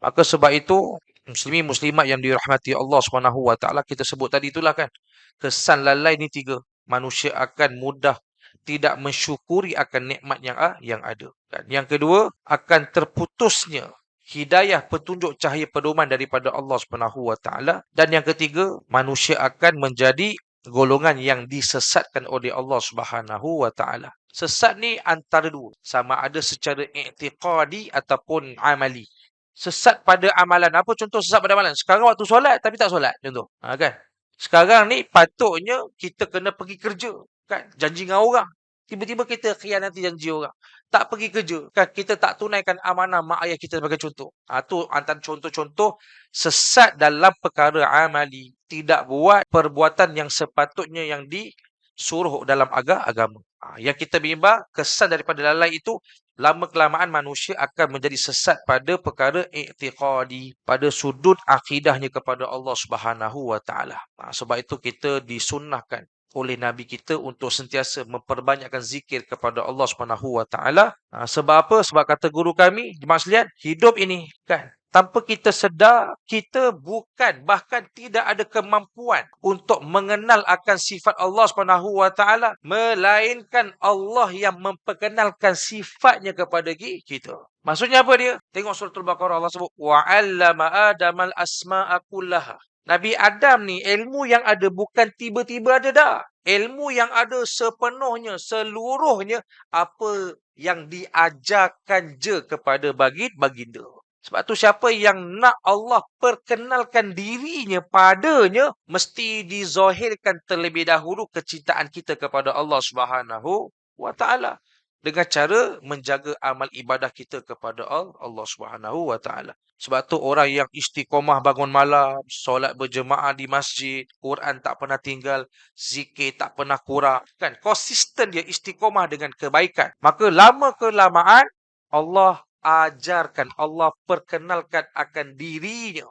Maka sebab itu, muslimin muslimat yang dirahmati Allah Subhanahu Wa Taala, kita sebut tadi itulah kan. Kesan lalai ni tiga. Manusia akan mudah tidak mensyukuri akan nikmat yang ada. Kan? Yang kedua, akan terputusnya hidayah petunjuk cahaya pedoman daripada Allah Subhanahu Wa Taala. Dan yang ketiga, manusia akan menjadi golongan yang disesatkan oleh Allah Subhanahu Wa Taala. Sesat ni antara dua, sama ada secara i'tiqadi ataupun amali. Sesat pada amalan. Apa contoh sesat pada amalan? Sekarang waktu solat tapi tak solat, contoh. Kan? Sekarang ni patutnya kita kena pergi kerja, kan? Janji dengan orang. Tiba-tiba kita khianati janji orang. Tak pergi kerja, kan? Kita tak tunaikan amanah mak ayah kita sebagai contoh. Tu antara contoh-contoh sesat dalam perkara amali. Tidak buat perbuatan yang sepatutnya yang disuruh dalam agama. Yang kita bimbang, kesan daripada lalai itu, lama-kelamaan manusia akan menjadi sesat pada perkara i'tiqadi, pada sudut akidahnya kepada Allah Subhanahu Wa Taala. Sebab itu kita disunnahkan oleh Nabi kita untuk sentiasa memperbanyakkan zikir kepada Allah Subhanahu Wa Taala. Sebab apa? Sebab kata guru kami, jemaah sekalian, hidup ini kan, tanpa kita sedar, kita bukan, bahkan tidak ada kemampuan untuk mengenal akan sifat Allah Subhanahu Wa Taala, melainkan Allah yang memperkenalkan sifatnya kepada kita. Maksudnya apa dia? Tengok surah Al-Baqarah, Allah sebut wa 'allama Adamal asma'a kullaha. Nabi Adam ni ilmu yang ada bukan tiba-tiba ada dah. Ilmu yang ada sepenuhnya, seluruhnya apa yang diajarkan je kepada baginda. Sebab tu siapa yang nak Allah perkenalkan dirinya padanya, mesti dizahirkan terlebih dahulu kecintaan kita kepada Allah Subhanahu Wa Taala dengan cara menjaga amal ibadah kita kepada Allah Subhanahu Wa Taala. Sebab tu orang yang istiqamah bangun malam, solat berjemaah di masjid, Quran tak pernah tinggal, zikir tak pernah kurang, kan? Konsisten dia istiqamah dengan kebaikan. Maka lama kelamaan Allah ajarkan, Allah perkenalkan akan dirinya.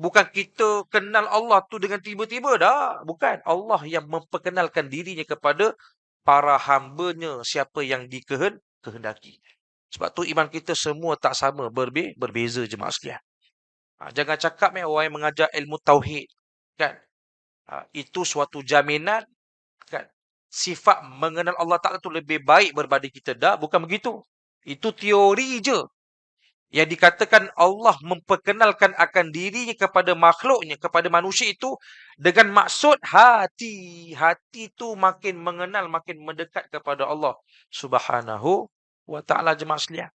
Bukan kita kenal Allah tu dengan tiba-tiba dah. Bukan. Allah yang memperkenalkan dirinya kepada para hambanya, siapa yang dikehendaki. Sebab tu iman kita semua tak sama, berbeza jemaah sekalian. Jangan cakap orang yang mengajar ilmu tauhid, kan? Itu suatu jaminan, kan? Sifat mengenal Allah Ta'ala tu lebih baik berbanding kita. Dah, bukan begitu. Itu teori je. Yang dikatakan Allah memperkenalkan akan dirinya kepada makhluknya, kepada manusia itu dengan maksud hati. Hati tu makin mengenal, makin mendekat kepada Allah Subhanahu Wa Ta'ala, jemaah sekalian.